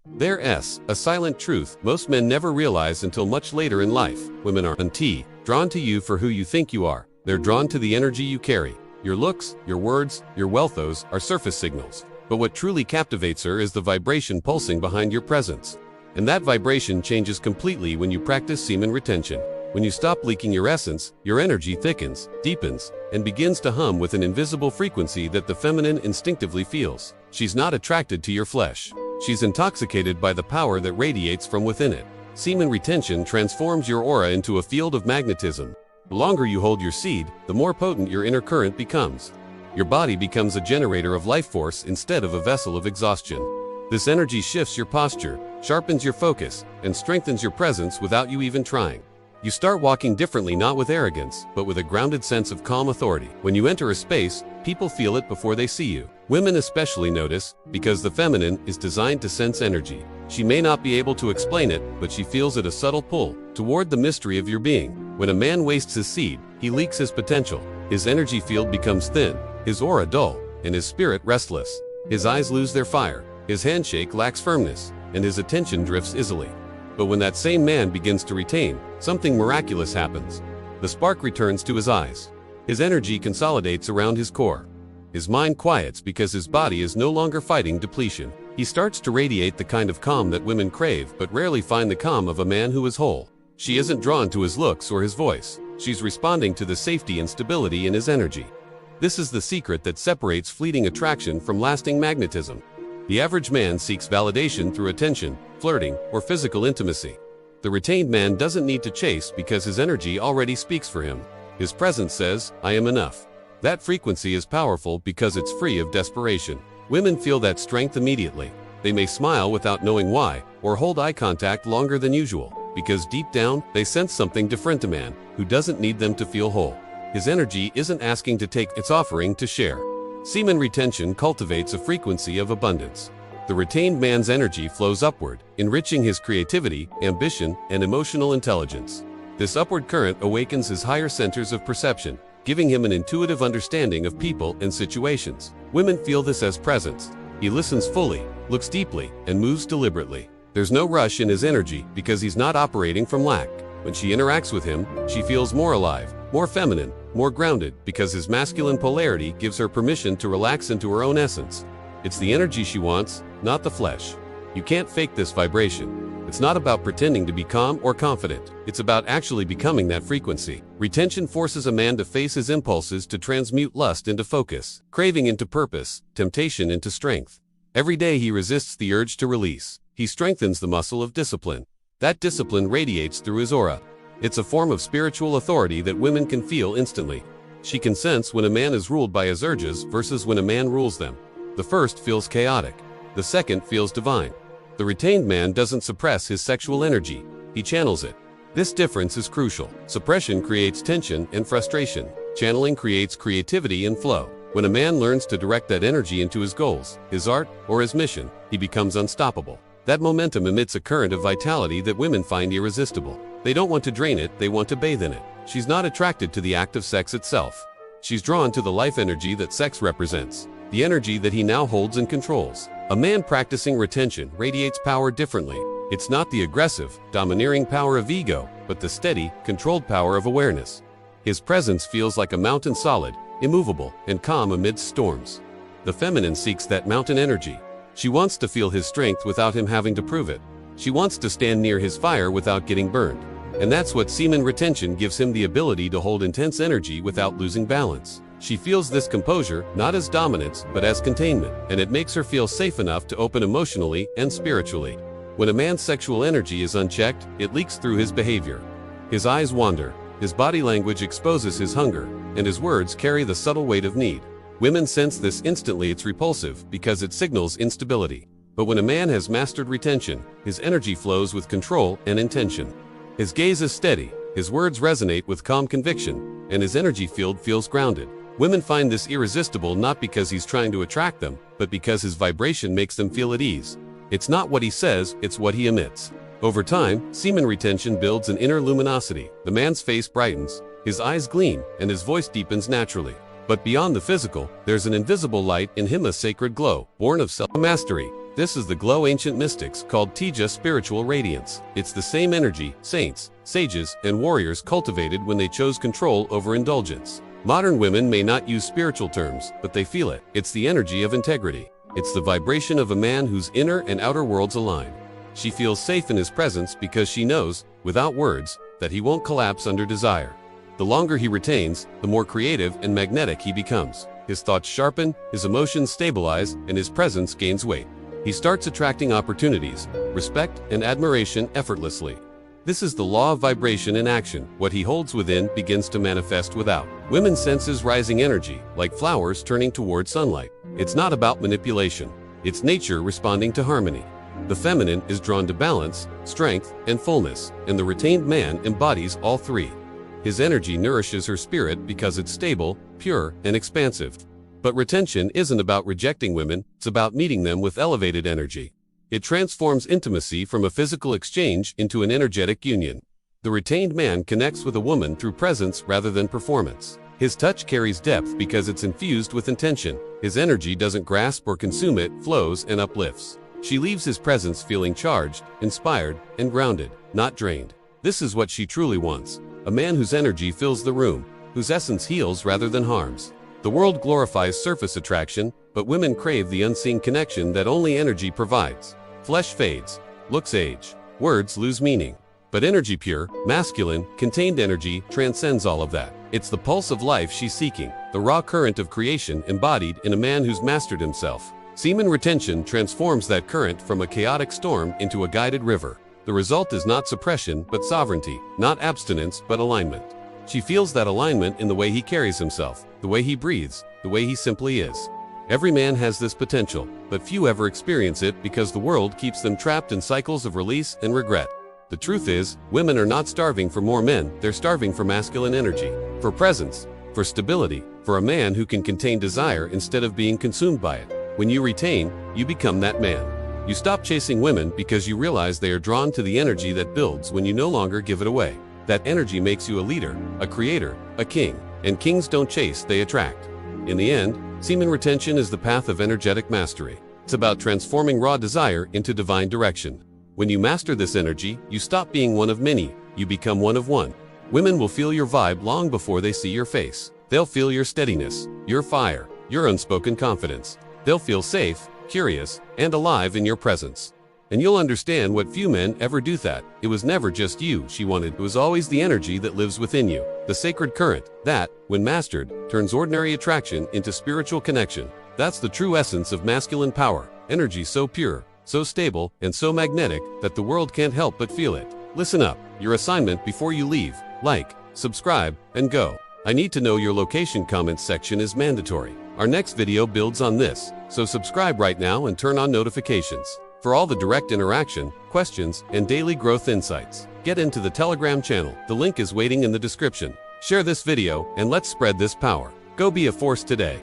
There's a silent truth most men never realize until much later in life. Women aren't drawn to you for who you think you are. They're drawn to the energy you carry. Your looks, your words, your wealth, those are surface signals. But what truly captivates her is the vibration pulsing behind your presence. And that vibration changes completely when you practice semen retention. When you stop leaking your essence, your energy thickens, deepens, and begins to hum with an invisible frequency that the feminine instinctively feels. She's not attracted to your flesh. She's intoxicated by the power that radiates from within it. Semen retention transforms your aura into a field of magnetism. The longer you hold your seed, the more potent your inner current becomes. Your body becomes a generator of life force instead of a vessel of exhaustion. This energy shifts your posture, sharpens your focus, and strengthens your presence without you even trying. You start walking differently, not with arrogance, but with a grounded sense of calm authority. When you enter a space, people feel it before they see you. Women especially notice, because the feminine is designed to sense energy. She may not be able to explain it, but she feels it, a subtle pull toward the mystery of your being. When a man wastes his seed, he leaks his potential. His energy field becomes thin, his aura dull, and his spirit restless. His eyes lose their fire, his handshake lacks firmness, and his attention drifts easily. But when that same man begins to retain, something miraculous happens. The spark returns to his eyes. His energy consolidates around his core. His mind quiets because his body is no longer fighting depletion. He starts to radiate the kind of calm that women crave but rarely find, the calm of a man who is whole. She isn't drawn to his looks or his voice. She's responding to the safety and stability in his energy. This is the secret that separates fleeting attraction from lasting magnetism. The average man seeks validation through attention, flirting, or physical intimacy. The retained man doesn't need to chase because his energy already speaks for him. His presence says, "I am enough." That frequency is powerful because it's free of desperation. Women feel that strength immediately. They may smile without knowing why, or hold eye contact longer than usual, because deep down, they sense something different. A man who doesn't need them to feel whole. His energy isn't asking to take, it's offering to share. Semen retention cultivates a frequency of abundance. The retained man's energy flows upward, enriching his creativity, ambition, and emotional intelligence. This upward current awakens his higher centers of perception, giving him an intuitive understanding of people and situations. Women feel this as presence. He listens fully, looks deeply, and moves deliberately. There's no rush in his energy because he's not operating from lack. When she interacts with him, she feels more alive, more feminine, more grounded, because his masculine polarity gives her permission to relax into her own essence. It's the energy she wants, not the flesh. You can't fake this vibration. It's not about pretending to be calm or confident. It's about actually becoming that frequency. Retention forces a man to face his impulses, to transmute lust into focus, craving into purpose, temptation into strength. Every day he resists the urge to release. He strengthens the muscle of discipline. That discipline radiates through his aura. It's a form of spiritual authority that women can feel instantly. She can sense when a man is ruled by his urges versus when a man rules them. The first feels chaotic. The second feels divine. The retained man doesn't suppress his sexual energy. He channels it. This difference is crucial. Suppression creates tension and frustration. Channeling creates creativity and flow. When a man learns to direct that energy into his goals, his art, or his mission, he becomes unstoppable. That momentum emits a current of vitality that women find irresistible. They don't want to drain it, they want to bathe in it. She's not attracted to the act of sex itself. She's drawn to the life energy that sex represents, the energy that he now holds and controls. A man practicing retention radiates power differently. It's not the aggressive, domineering power of ego, but the steady, controlled power of awareness. His presence feels like a mountain, solid, immovable, and calm amidst storms. The feminine seeks that mountain energy. She wants to feel his strength without him having to prove it. She wants to stand near his fire without getting burned. And that's what semen retention gives him, the ability to hold intense energy without losing balance. She feels this composure not as dominance but as containment, and it makes her feel safe enough to open emotionally and spiritually. When a man's sexual energy is unchecked, it leaks through his behavior. His eyes wander, his body language exposes his hunger, and his words carry the subtle weight of need. Women sense this instantly. It's repulsive because it signals instability. But when a man has mastered retention, his energy flows with control and intention. His gaze is steady, his words resonate with calm conviction, and his energy field feels grounded. Women find this irresistible not because he's trying to attract them, but because his vibration makes them feel at ease. It's not what he says, it's what he emits. Over time, semen retention builds an inner luminosity. The man's face brightens, his eyes gleam, and his voice deepens naturally. But beyond the physical, there's an invisible light in him, a sacred glow, born of self-mastery. This is the glow ancient mystics called Tija spiritual radiance. It's the same energy saints, sages, and warriors cultivated when they chose control over indulgence. Modern women may not use spiritual terms, but they feel it. It's the energy of integrity. It's the vibration of a man whose inner and outer worlds align. She feels safe in his presence because she knows, without words, that he won't collapse under desire. The longer he retains, the more creative and magnetic he becomes. His thoughts sharpen, his emotions stabilize, and his presence gains weight. He starts attracting opportunities, respect, and admiration effortlessly. This is the law of vibration in action. What he holds within begins to manifest without. Women senses rising energy, like flowers turning toward sunlight. It's not about manipulation. It's nature responding to harmony. The feminine is drawn to balance, strength, and fullness, and the retained man embodies all three. His energy nourishes her spirit because it's stable, pure, and expansive. But retention isn't about rejecting women, it's about meeting them with elevated energy. It transforms intimacy from a physical exchange into an energetic union. The retained man connects with a woman through presence rather than performance. His touch carries depth because it's infused with intention. His energy doesn't grasp or consume, it flows and uplifts. She leaves his presence feeling charged, inspired, and grounded, not drained. This is what she truly wants. A man whose energy fills the room, whose essence heals rather than harms. The world glorifies surface attraction, but women crave the unseen connection that only energy provides. Flesh fades, looks age, words lose meaning. But energy, pure, masculine, contained energy, transcends all of that. It's the pulse of life she's seeking, the raw current of creation embodied in a man who's mastered himself. Semen retention transforms that current from a chaotic storm into a guided river. The result is not suppression but sovereignty, not abstinence but alignment. She feels that alignment in the way he carries himself, the way he breathes, the way he simply is. Every man has this potential, but few ever experience it because the world keeps them trapped in cycles of release and regret. The truth is, women are not starving for more men, they're starving for masculine energy, for presence, for stability, for a man who can contain desire instead of being consumed by it. When you retain, you become that man. You stop chasing women because you realize they are drawn to the energy that builds when you no longer give it away. That energy makes you a leader, a creator, a king. And kings don't chase, they attract. In the end, semen retention is the path of energetic mastery. It's about transforming raw desire into divine direction. When you master this energy, you stop being one of many, you become one of one. Women will feel your vibe long before they see your face. They'll feel your steadiness, your fire, your unspoken confidence. They'll feel safe, curious, and alive in your presence. And you'll understand what few men ever do that. It was never just you she wanted, it was always the energy that lives within you. The sacred current, that, when mastered, turns ordinary attraction into spiritual connection. That's the true essence of masculine power. Energy so pure, so stable, and so magnetic that the world can't help but feel it. Listen up, your assignment before you leave: like, subscribe, and go. I need to know your location. Comments section is mandatory. Our next video builds on this, so subscribe right now and turn on notifications for all the direct interaction, questions, and daily growth insights. Get into the Telegram channel. The link is waiting in the description. Share this video and let's spread this power. Go be a force today.